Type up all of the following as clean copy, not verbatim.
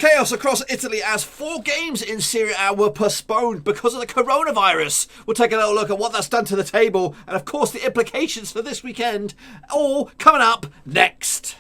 Chaos across Italy as 4 games in Serie A were postponed because of the coronavirus. We'll take a little look at what that's done to the table and, of course, the implications for this weekend. All coming up next.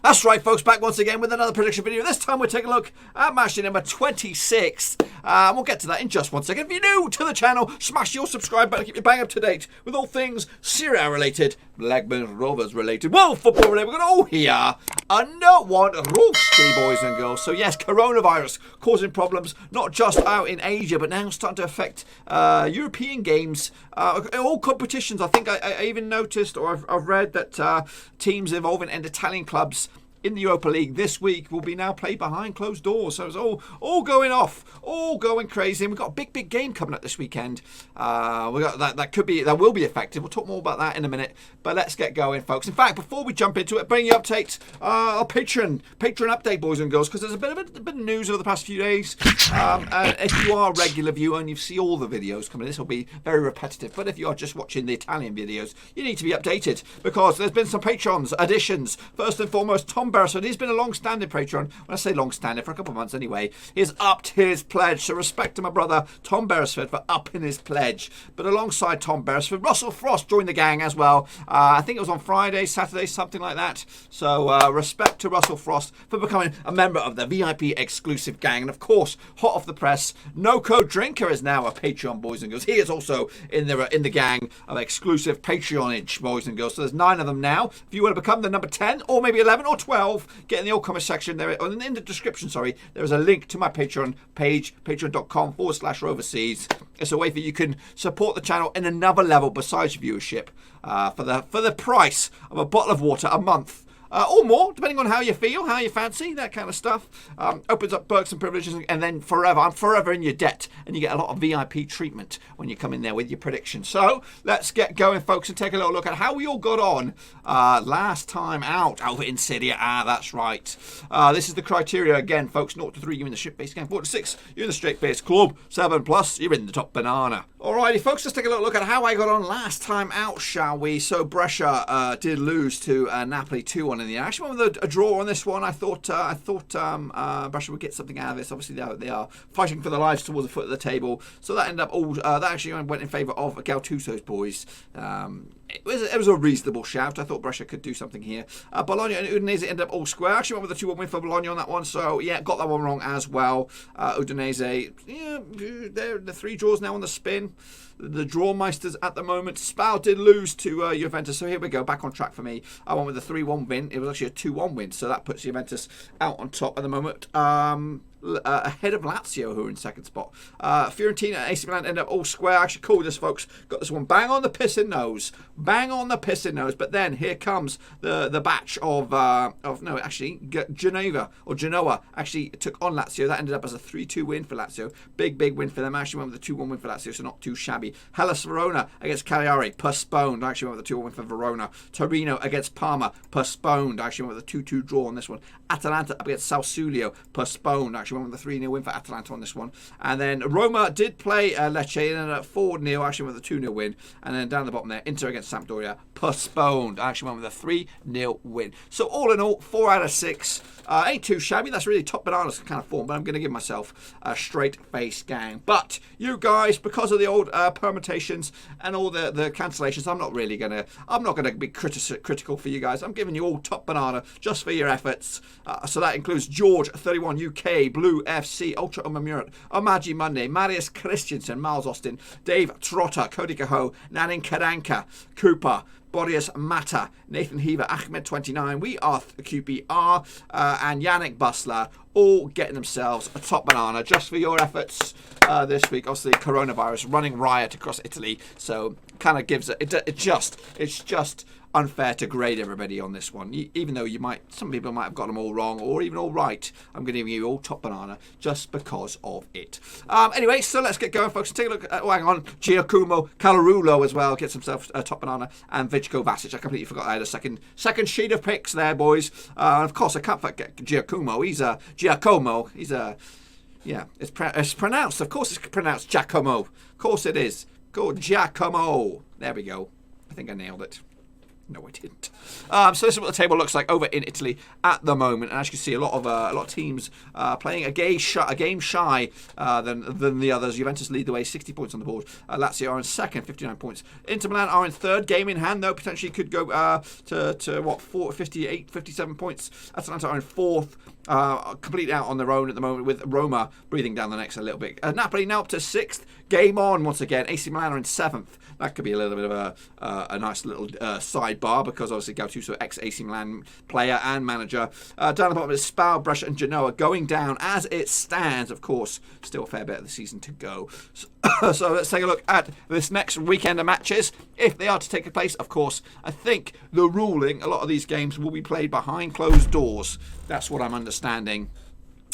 That's right, folks, back once again with another prediction video. This time we're taking a look at match day number 26. We'll get to that in just one second. If you're new to the channel, smash your subscribe button to keep you bang up to date with all things Serie A related, Blackburn Rovers related, world football related. We're going to all hear a note one roasty, boys and girls. So yes, coronavirus causing problems, not just out in Asia, but now starting to affect European games, all competitions. I think I even noticed, or I've read that teams involving in Italian clubs in the Europa League this week will be now played behind closed doors. So it's all going off, all going crazy. And we've got a big game coming up this weekend. We got that will be effective. We'll talk more about that in a minute. But let's get going, folks. In fact, before we jump into it, bring you updates, our Patreon update, boys and girls, because there's a bit of news over the past few days. If you are a regular viewer and you see all the videos coming, this will be very repetitive. But if you are just watching the Italian videos, you need to be updated because there's been some Patreons additions. First and foremost, Tom Beresford. He's been a long-standing Patreon. When I say long-standing, for a couple of months anyway. He's upped his pledge. So respect to my brother, Tom Beresford, for upping his pledge. But alongside Tom Beresford, Russell Frost joined the gang as well. I think it was on Friday, Saturday, something like that. So respect to Russell Frost for becoming a member of the VIP exclusive gang. And of course, hot off the press, No Code Drinker is now a Patreon, boys and girls. He is also in the gang of exclusive Patreonage, boys and girls. So there's 9 of them now. If you want to become the number 10 or maybe 11 or 12, get in the all comment section there, or in the description, sorry, there is a link to my Patreon page, patreon.com/overseas. It's a way that you can support the channel in another level besides viewership, for the price of a bottle of water a month. Or more, depending on how you feel, how you fancy, that kind of stuff. Opens up perks and privileges, and then I'm forever in your debt, and you get a lot of VIP treatment when you come in there with your predictions. So let's get going, folks, and take a little look at how we all got on last time out in Serie A. That's right. This is the criteria again, folks. 0 to 3, you're in the ship-based game. 4 to 6, you're in the straight-based club. 7+, you're in the top banana. Alrighty, folks, let's take a little look at how I got on last time out, shall we? So Brescia did lose to Napoli 2-1 in the end. I actually went with a draw on this one. I thought Brescia would get something out of this. Obviously, they are fighting for their lives towards the foot of the table. So that ended up that actually went in favour of Gattuso's boys. It was a reasonable shout. I thought Brescia could do something here. Bologna and Udinese ended up all square. I actually went with a 2-1 win for Bologna on that one. So yeah, got that one wrong as well. Udinese, yeah, they're the 3 draws now on the spin. The Drawmeisters at the moment. Spal did lose to Juventus, so here we go, back on track for me. I went with a 3-1 win. It was actually a 2-1 win, so that puts Juventus out on top at the moment. Ahead of Lazio, who are in second spot. Fiorentina and AC Milan end up all square. I actually called this, folks. Got this one bang on the pissing nose. Bang on the pissing nose. But then here comes the batch of no, actually, Genoa actually took on Lazio. That ended up as a 3-2 win for Lazio. Big win for them. I actually went with a 2-1 win for Lazio, so not too shabby. Hellas Verona against Cagliari, postponed. I actually went with a 2-1 win for Verona. Torino against Parma, postponed. I actually went with a 2-2 draw on this one. Atalanta up against Sassuolo, postponed. I actually went with a 3-0 win for Atalanta on this one. And then Roma did play Lecce and ended up 4-0. Actually with a 2-0 win. And then down the bottom there, Inter against Sampdoria, postponed. I actually went with a 3-0 win. So all in all, 4 out of 6. Ain't too shabby. That's really top bananas kind of form. But I'm going to give myself a straight face gang. But you guys, because of the old permutations and all the cancellations, I'm not going to be critical for you guys. I'm giving you all top banana just for your efforts. So that includes George 31 UK, Blue FC, Ultra Murat, Omaji Monday, Marius Christensen, Miles Austin, Dave Trotter, Cody Cahoe, Nanin Karanka, Cooper, Boreas Mata, Nathan Heaver, Ahmed 29, We Are QPR, and Yannick Bustler, all getting themselves a top banana just for your efforts this week. Obviously, coronavirus running riot across Italy, so kind of gives it's just unfair to grade everybody on this one, even though some people might have got them all wrong or even all right. I'm going to give you all top banana just because of it. Anyway, so let's get going, folks. Take a look at, hang on, Giacomo Calarulo as well gets himself a top banana, and Vichko Vasic. I completely forgot I had a second sheet of picks there, boys. Of course, I can't forget Giacomo. He's a yeah, it's pronounced. Of course, it's pronounced Giacomo. Of course, it is. Marco Giacomo. There we go. I think I nailed it. No, I didn't. So this is what the table looks like over in Italy at the moment, and as you can see, a lot of teams playing a game shy than the others. Juventus lead the way, 60 points on the board. Lazio are in second, 59 points. Inter Milan are in third, game in hand though, potentially could go to what 58, 57 points. Atalanta are in fourth. Completely out on their own at the moment, with Roma breathing down the necks a little bit. Napoli now up to sixth. Game on once again. AC Milan are in seventh. That could be a little bit of a nice little sidebar, because obviously Gattuso, ex-AC Milan player and manager. Down the bottom is Spal, Brescia and Genoa going down as it stands. Of course, still a fair bit of the season to go. So let's take a look at this next weekend of matches. If they are to take place, of course, I think the ruling, a lot of these games will be played behind closed doors. That's what I'm understanding,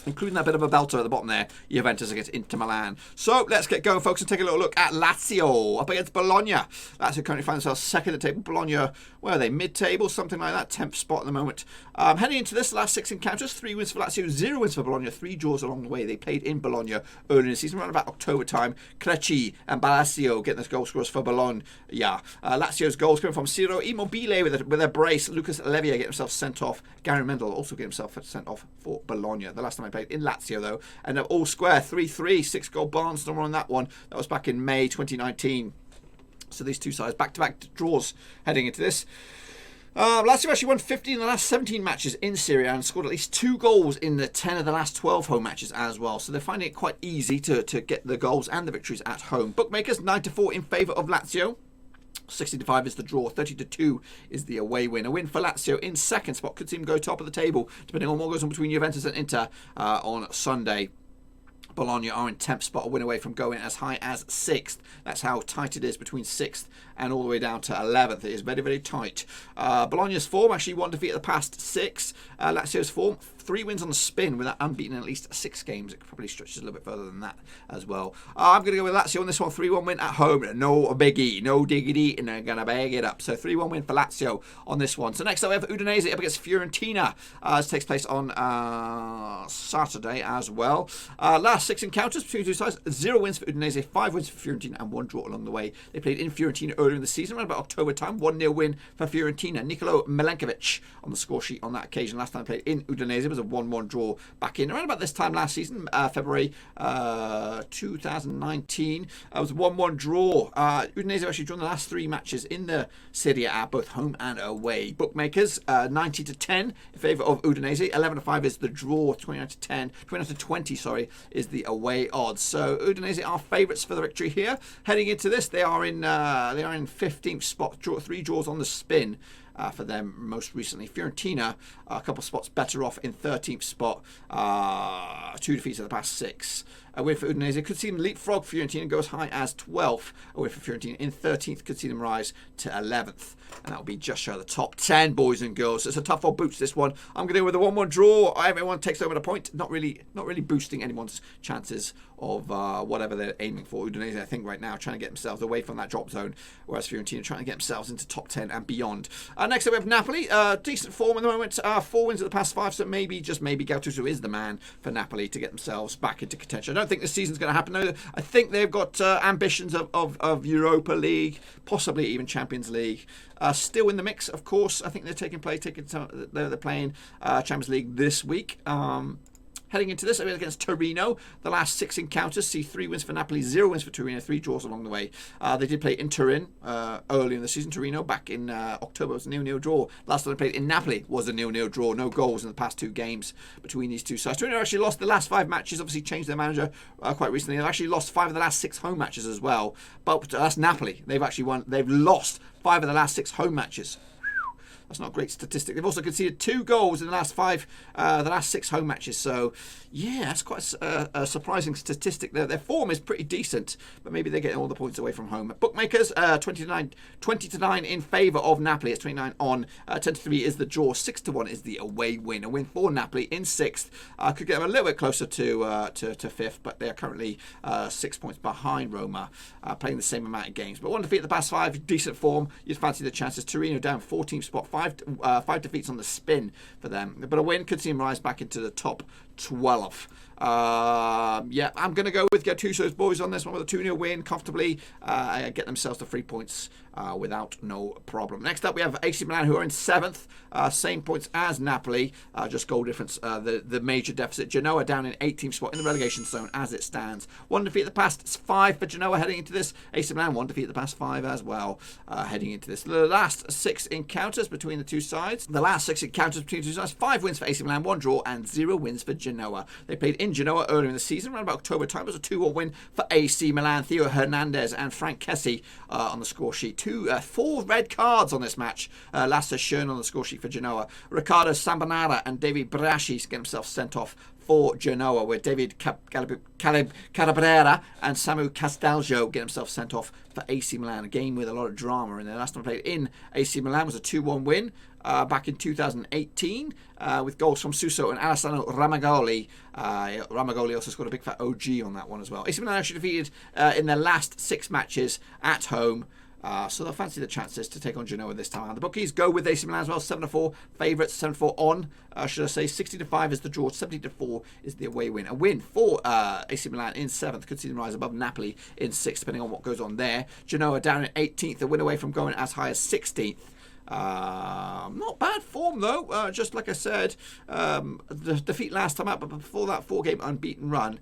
including that bit of a belter at the bottom there, Juventus against Inter Milan. So let's get going, folks, and take a little look at Lazio up against Bologna. Lazio currently find themselves second at the table. Bologna, where are they? Mid-table, something like that, 10th spot at the moment. Heading into this, last 6 encounters, 3 wins for Lazio, 0 wins for Bologna, 3 draws along the way. They played in Bologna early in the season, around about October time. Crecci and Balacio getting the goal scorers for Bologna. Lazio's goals coming from Ciro Immobile with a brace. Lucas Levia getting himself sent off. Gary Mendel also getting himself sent off for Bologna. The last time I played in Lazio, though, and all square 3-3, 6-goal Barnstormer on that one. That was back in May 2019. So these two sides back-to-back draws heading into this. Lazio actually won 15 in the last 17 matches in Serie A and scored at least 2 goals in the 10 of the last 12 home matches as well. So they're finding it quite easy to get the goals and the victories at home. Bookmakers 9-4 in favour of Lazio. 60-5 is the draw, 30-2 is the away win. A win for Lazio in second spot could see them go top of the table, depending on what goes on between Juventus and Inter on Sunday. Bologna are in 10th spot, a win away from going as high as 6th. That's how tight it is between 6th and all the way down to 11th. It is very, very tight. Bologna's form, actually 1 defeat at the past 6. Lazio's form, 3 wins on the spin without unbeaten in at least 6 games. It probably stretches a little bit further than that as well. I'm going to go with Lazio on this one. 3-1 win at home. No biggie, no diggity, and they're going to bag it up. So 3-1 win for Lazio on this one. So next up we have Udinese up against Fiorentina. This takes place on Saturday as well. Last 6 encounters between the two sides. 0 wins for Udinese, 5 wins for Fiorentina, and 1 draw along the way. They played in Fiorentina earlier in the season, around about October time. 1-0 win for Fiorentina. Nicolo Milenkovic on the score sheet on that occasion. Last time they played in Udinese, it was a 1-1 draw back in around about this time last season, February 2019. It was a 1-1 draw. Udinese have actually drawn the last 3 matches in the Serie A, both home and away. Bookmakers 90-10 in favour of Udinese. 11-5 is the draw. 29-20 is the away odds. So Udinese are favourites for the victory here. Heading into this, they are in 15th spot. 3 draws on the spin. For them most recently. Fiorentina, a couple of spots better off in 13th spot. 2 defeats of the past 6. A win for Udinese could see them leapfrog Fiorentina and go as high as 12th. A win for Fiorentina in 13th could see them rise to 11th. And that will be just shy of the top 10, boys and girls. So it's a tough old boots, this one. I'm going to go with a 1-1 draw. Everyone takes over the point. Not really boosting anyone's chances of whatever they're aiming for. Udinese, I think, right now, trying to get themselves away from that drop zone, whereas Fiorentina trying to get themselves into top 10 and beyond. Next up, we have Napoli. Decent form at the moment. 4 wins at the past 5, so maybe Gattuso is the man for Napoli to get themselves back into contention. I don't think this season's going to happen, though. I think they've got ambitions of Europa League, possibly even Champions League. Still in the mix, of course. I think they're they're playing Champions League this week. Heading into this, against Torino, the last 6 encounters see 3 wins for Napoli, 0 wins for Torino, 3 draws along the way. They did play in Turin early in the season. Torino back in October was a 0-0 draw. Last time they played in Napoli was a 0-0 draw. No goals in the past 2 games between these two sides. Torino actually lost the last 5 matches. Obviously changed their manager quite recently. They've actually lost 5 of the last 6 home matches as well. But that's Napoli. They've actually won. They've lost 5 of the last 6 home matches. That's not a great statistic. They've also conceded 2 goals in the last 6 home matches. So, yeah, that's quite a surprising statistic there. Their form is pretty decent, but maybe they're getting all the points away from home. Bookmakers, 20-9 in favour of Napoli. It's 29 on. 10-3 is the draw. 6-1 is the away win. A win for Napoli in 6th. Could get them a little bit closer to 5th, but they are currently 6 points behind Roma, playing the same amount of games. But 1 defeat at the past 5, decent form. You'd fancy the chances. Torino down 14th spot, 5 five defeats on the spin for them. But a win could see him rise back into the top 12. Yeah, I'm going to go with Gattuso's boys on this one with a 2-0 win comfortably. Get themselves to 3 points without no problem. Next up, we have AC Milan, who are in 7th. Same points as Napoli, just goal difference. The major deficit. Genoa down in 18th spot in the relegation zone as it stands. 1 defeat the past 5 for Genoa heading into this. AC Milan 1 defeat the past 5 as well heading into this. The last 6 encounters between the two sides. 5 wins for AC Milan, 1 draw, and 0 wins for Genoa. They played in Genoa earlier in the season, around about October time. It was a 2-1 win for AC Milan. Theo Hernandez and Frank Kessie on the score sheet. 4 red cards on this match. Lasse Schön on the score sheet for Genoa. Riccardo Sambanara and David Braschi get themselves sent off for Genoa, where David Calabrera and Samu Castaljo get themselves sent off for AC Milan. A game with a lot of drama in there. Last time played in AC Milan was a 2-1 win back in 2018 with goals from Suso and Alessandro Ramagoli. Ramagoli also scored a big fat OG on that one as well. AC Milan actually defeated in their last 6 matches at home. So they'll fancy the chances to take on Genoa this time. The bookies go with AC Milan as well. 7-4 favourites, 7-4 on. Should I say 60-5 is the draw, 70-4 is the away win. A win for AC Milan in 7th. Could see them rise above Napoli in 6th, depending on what goes on there. Genoa down in 18th. A win away from going as high as 16th. Not bad form though. Just like I said, the defeat last time out, but before that 4-game unbeaten run.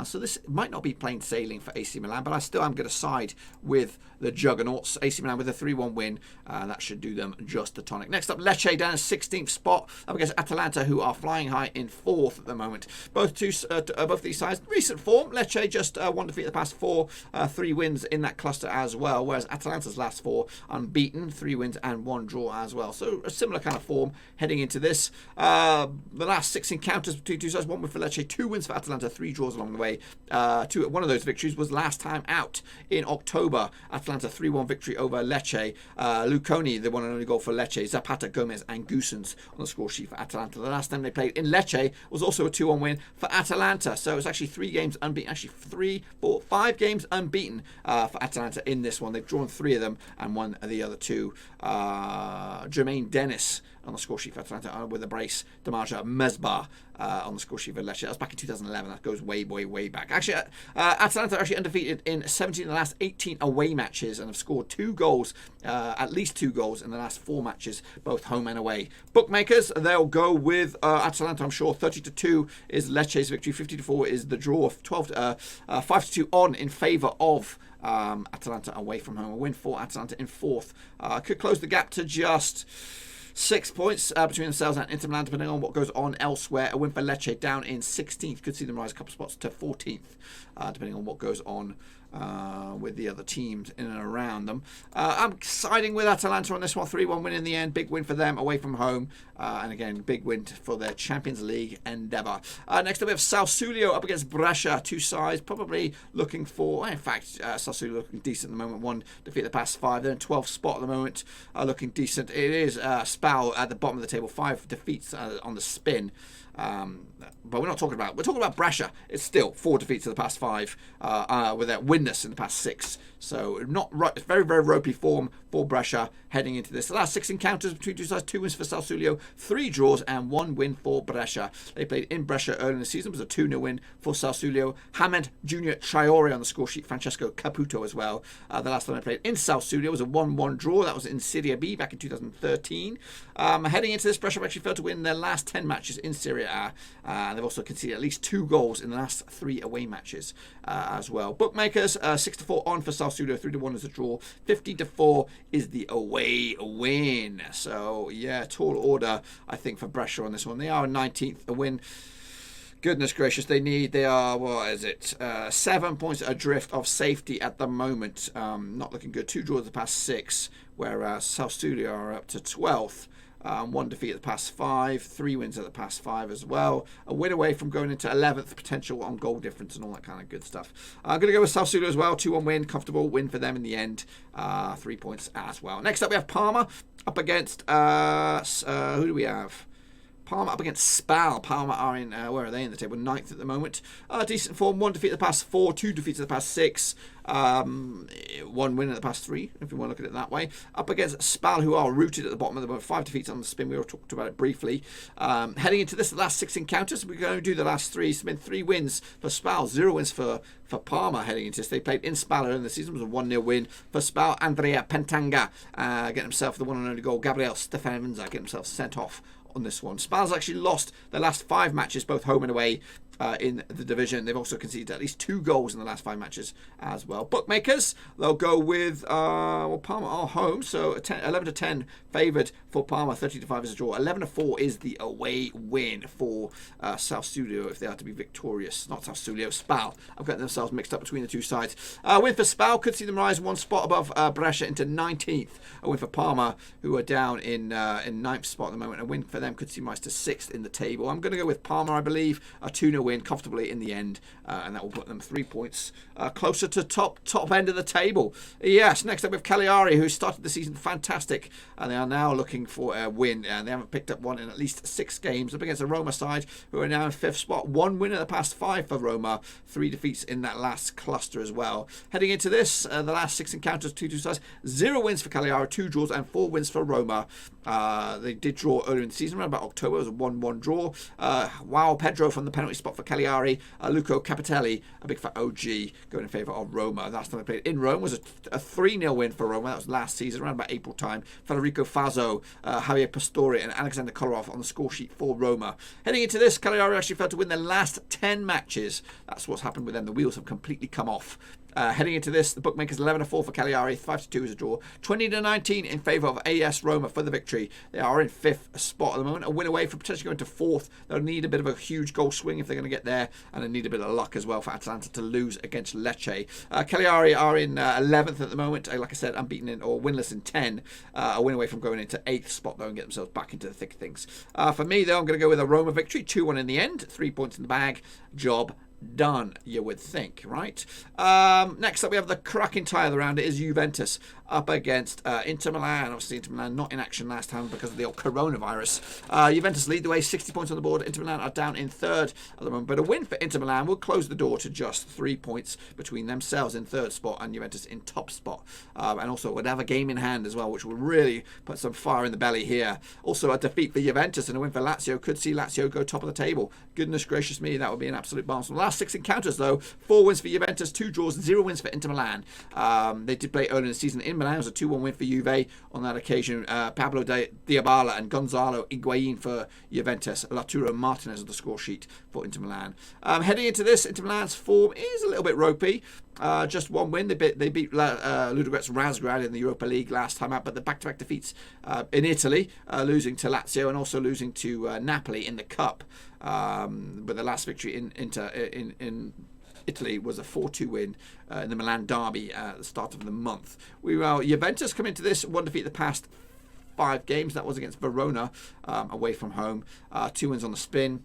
So this might not be plain sailing for AC Milan, but I still am going to side with the Juggernauts. AC Milan with a 3-1 win. That should do them just the tonic. Next up, Lecce down in 16th spot up against Atalanta, who are flying high in 4th at the moment. Both these sides, recent form. Lecce just 1 defeat the past 4, 3 wins in that cluster as well, whereas Atalanta's last 4 unbeaten, 3 wins and 1 draw as well. So a similar kind of form heading into this. The last 6 encounters between two sides, 1 win for Lecce, 2 wins for Atalanta, 3 draws along the way. One of those victories was last time out in October. Atalanta 3-1 victory over Lecce. Luconi, the one and only goal for Lecce. Zapata, Gomez and Goosens on the score sheet for Atalanta. The last time they played in Lecce was also a 2-1 win for Atalanta. So it's actually 3 games unbeaten. Actually 5 games unbeaten for Atalanta in this one. They've drawn 3 of them and won the other 2. Jermaine Dennis on the score sheet for Atalanta with a brace. Damaja Mesbah on the score sheet for Lecce. That was back in 2011. That goes way, way, way back. Actually, Atalanta are actually undefeated in 17 of the last 18 away matches and have scored 2 goals, at least 2 goals in the last 4 matches, both home and away. Bookmakers, they'll go with Atalanta, I'm sure. 30-2 is Lecce's victory. 50-4 is the draw. 5-2 on in favour of Atalanta away from home. A win for Atalanta in 4th. Could close the gap to just 6 points between themselves and Inter Milan, depending on what goes on elsewhere. A win for Lecce down in 16th. Could see them rise a couple spots to 14th, depending on what goes on with the other teams in and around them. I'm siding with Atalanta on this one. 3-1 win in the end. Big win for them away from home. And again, big win for their Champions League endeavour. Next up, we have Sassuolo up against Brescia. 2 sides probably looking for... In fact, Sassuolo looking decent at the moment. 1 defeat the past 5. They're in 12th spot at the moment. Looking decent. It is Spal at the bottom of the table. 5 defeats on the spin. But we're talking about Brescia. It's still 4 defeats in the past 5 without winless in the past 6. So not right. It's very, very ropey form for Brescia heading into this. The last 6 encounters between two sides, 2 wins for Sassuolo, 3 draws and 1 win for Brescia. They played in Brescia early in the season. It was a 2-0 win for Sassuolo. Hamed Junior Traore on the score sheet. Francesco Caputo as well. The last time they played in Sassuolo was a 1-1 draw. That was in Serie B back in 2013. Heading into this, Brescia actually failed to win their last 10 matches in Serie A. They've also conceded at least 2 goals in the last 3 away matches as well. Bookmakers, 6-4 on for Sassuolo, 3-1 is a draw, 50-4 is the away win. So yeah, tall order I think for Brescia on this one. They are 19th, a win. Goodness gracious, they are, what is it, 7 points adrift of safety at the moment. Not looking good. 2 draws the past 6, whereas Sassuolo are up to 12th. 1 defeat at the past 5, 3 wins at the past 5 as well. A win away from going into 11th, potential on goal difference and all that kind of good stuff. I'm going to go with Sassuolo as well. 2-1 win, comfortable win for them in the end. 3 points as well. Next up we have Parma up against, who do we have? Parma up against Spal. Parma are in, where are they in the table? 9th at the moment. Decent form, 1 defeat in the past 4, 2 defeats in the past 6. 1 win in the past 3, if you want to look at it that way. Up against Spal, who are rooted at the bottom of the moment. 5 defeats on the spin. We already talked about it briefly. Heading into this, the last 6 encounters, we're going to do the last 3. It's been 3 wins for Spal, 0 wins for Parma heading into this. They played in Spal earlier in the season. It was a 1-0 win for Spal. Andrea Pentanga getting himself the one and only goal. Gabriel Stefanenza getting himself sent off on this one. Spal's actually lost the last 5 matches, both home and away, in the division. They've also conceded at least 2 goals in the last 5 matches as well. Bookmakers, they'll go with Parma are home, so 11-10 favoured for Parma. 30-5 is a draw. 11-4 is the away win for South Studio if they are to be victorious. Not South Studio, Spal. I've got themselves mixed up between the 2 sides. Win for Spal could see them rise 1 spot above Brescia into 19th. A win for Parma, who are down in 9th spot at the moment. A win for them could see them rise to 6th in the table. I'm going to go with Parma, I believe. A 2-0 win comfortably in the end, and that will put them 3 points closer to top end of the table. Yes, next up we have Cagliari, who started the season fantastic, and they are now looking for a win. They haven't picked up one in at least 6 games up against the Roma side, who are now in 5th spot. 1 win in the past 5 for Roma, 3 defeats in that last cluster as well. Heading into this, the last 6 encounters, 2 sides, 0 wins for Cagliari, 2 draws and 4 wins for Roma. They did draw earlier in the season, around about October. It was a 1-1 draw. Wow, Pedro from the penalty spot for Cagliari. Luco Capitelli, a big fat OG, going in favour of Roma. Last time they played in Rome was a 3-0 win for Roma. That was last season, around about April time. Federico Fazzo, Javier Pastore and Alexander Kolarov on the score sheet for Roma. Heading into this, Cagliari actually failed to win their last 10 matches. That's what's happened with them. The wheels have completely come off. Heading into this, the bookmakers 11-4 for Cagliari, 5-2 is a draw, 20-19 in favour of AS Roma for the victory. They are in 5th spot at the moment, a win away from potentially going to 4th. They'll need a bit of a huge goal swing if they're going to get there, and they need a bit of luck as well for Atalanta to lose against Lecce. Cagliari are in 11th at the moment, like I said, unbeaten in, or winless in 10, a win away from going into 8th spot though and get themselves back into the thick of things. For me though, I'm going to go with a Roma victory, 2-1 in the end, 3 points in the bag, job done, you would think, right? Next up we have the cracking tie of the round. It is Juventus up against Inter Milan. Obviously Inter Milan not in action last time because of the old coronavirus. Juventus lead the way, 60 points on the board. Inter Milan are down in 3rd at the moment, but a win for Inter Milan will close the door to just 3 points between themselves in 3rd spot and Juventus in top spot, and also would have a game in hand as well, which will really put some fire in the belly here. Also a defeat for Juventus and a win for Lazio could see Lazio go top of the table. Goodness gracious me, that would be an absolute bomb. So the last 6 encounters though, 4 wins for Juventus, 2 draws, 0 wins for Inter Milan. They did play earlier in the season in Milan. It was a 2-1 win for Juve on that occasion. Pablo Dybala and Gonzalo Higuain for Juventus. Lautaro Martinez on the score sheet for Inter Milan. Heading into this, Inter Milan's form is a little bit ropey. Just 1 win. They beat Ludogorets Razgrad in the Europa League last time out, but the back-to-back defeats in Italy, losing to Lazio and also losing to Napoli in the Cup. But the last victory in Italy was a 4-2 win in the Milan derby at the start of the month. Juventus come into this 1 defeat the past 5 games. That was against Verona away from home. 2 wins on the spin.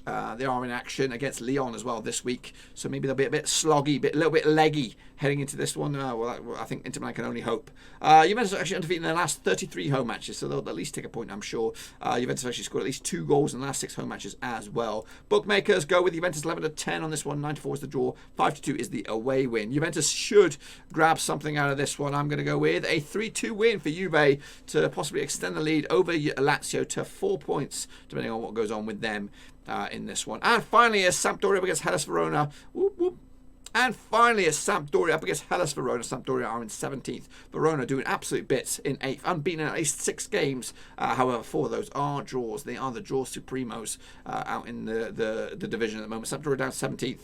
They are in action against Lyon as well this week, so maybe they'll be a bit sloggy, a little bit leggy heading into this one. I think Inter Milan can only hope. Juventus are actually undefeated in their last 33 home matches, so they'll at least take a point, I'm sure. Juventus have actually scored at least 2 goals in the last 6 home matches as well. Bookmakers go with Juventus 11-10 on this one. 9-4 is the draw. 5-2 is the away win. Juventus should grab something out of this one. I'm going to go with a 3-2 win for Juve to possibly extend the lead over Lazio to 4 points, depending on what goes on with them in this one. And finally, as Sampdoria up against Hellas Verona. Whoop, whoop. And finally, as Sampdoria up against Hellas Verona. Sampdoria are in 17th. Verona doing absolute bits in 8th. Unbeaten in at least 6 games. However, 4 of those are draws. They are the draw supremos out in the division at the moment. Sampdoria down 17th.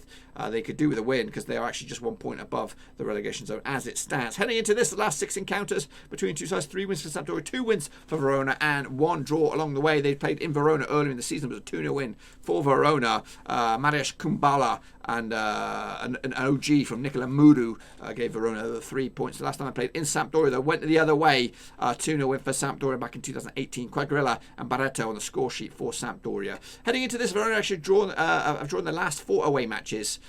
They could do with a win because they are actually just 1 point above the relegation zone as it stands. Heading into this, the last 6 encounters between 2 sides, 3 wins for Sampdoria, 2 wins for Verona, and 1 draw along the way. They played in Verona earlier in the season. It was a 2-0 win for Verona. Mariusz Kumbala and an OG from Nicola Muru gave Verona the 3 points. The last time I played in Sampdoria, though, went the other way. 2-0 win for Sampdoria back in 2018. Quagliarella and Barreto on the score sheet for Sampdoria. Heading into this, Verona actually have drawn their last 4 away matches.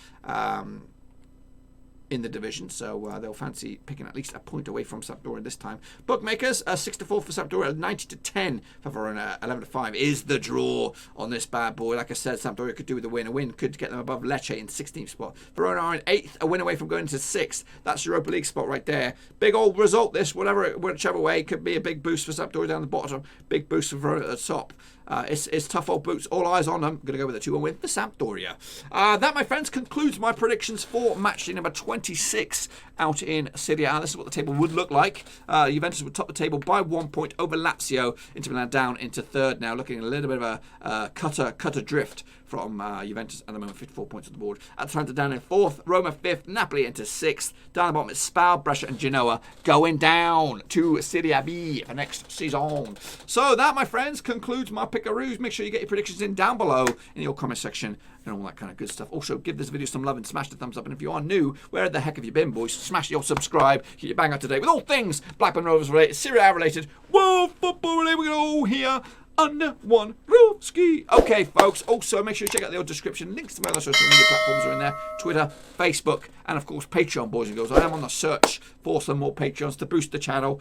in the division, so they'll fancy picking at least a point away from Sampdoria this time. Bookmakers, 6-4 for Sampdoria, 90-10 for Verona, 11-5 is the draw on this bad boy. Like I said, Sampdoria could do with a win. A win could get them above Lecce in 16th spot. Verona are in 8th, a win away from going to 6th. That's Europa League spot right there. Big old result this, whichever way, could be a big boost for Sampdoria down the bottom, big boost for Verona at the top. It's tough old boots. All eyes on them. I'm going to go with a 2-1 win for Sampdoria. That, my friends, concludes my predictions for match day number 26 out in Serie A. This is what the table would look like. Juventus would top the table by 1 point over Lazio. Inter Milan down into third now, looking a little bit of a cutter drift from Juventus at the moment, 54 points on the board. Atalanta down in 4th, Roma 5th, Napoli into 6th. Down the bottom is Spal, Brescia and Genoa going down to Serie B for next season. So that, my friends, concludes my pickaroos. Make sure you get your predictions in down below in your comment section and all that kind of good stuff. Also, give this video some love and smash the thumbs up. And if you are new, where the heck have you been, boys? Smash your subscribe. Keep your bang up to date with all things Blackburn Rovers related, Serie A related, world football related. We're all here under one roof ski. Okay, folks. Also, make sure you check out the old description. Links to my other social media platforms are in there. Twitter, Facebook, and of course, Patreon, boys and girls. I am on the search for some more Patreons to boost the channel.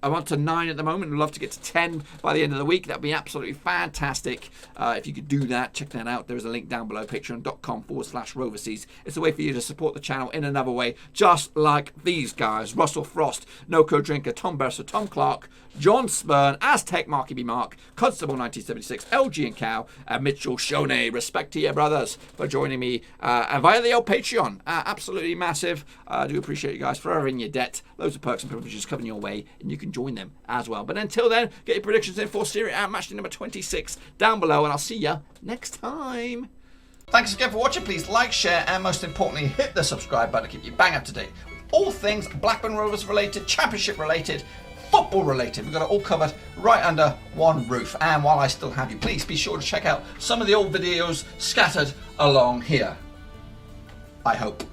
I'm on to 9 at the moment. I'd love to get to 10 by the end of the week. That'd be absolutely fantastic. If you could do that, check that out. There is a link down below, patreon.com/Roverseas. It's a way for you to support the channel in another way, just like these guys. Russell Frost, Noco Drinker, Tom Berser, Tom Clark, John Spurn, Aztec, Marky B. Mark, Constable 1976, LG and Cow, and Mitchell Shoney. Respect to your brothers for joining me and via the old Patreon. Absolutely massive. I do appreciate you guys forever in your debt. Loads of perks and privileges coming your way, and you can join them as well. But until then, get your predictions in for Serie A match day number 26 down below, and I'll see you next time. Thanks again for watching. Please like, share, and most importantly, hit the subscribe button to keep you bang up to date with all things Blackburn Rovers related, championship related, football related. We've got it all covered right under one roof. And while I still have you, please be sure to check out some of the old videos scattered along here. I hope.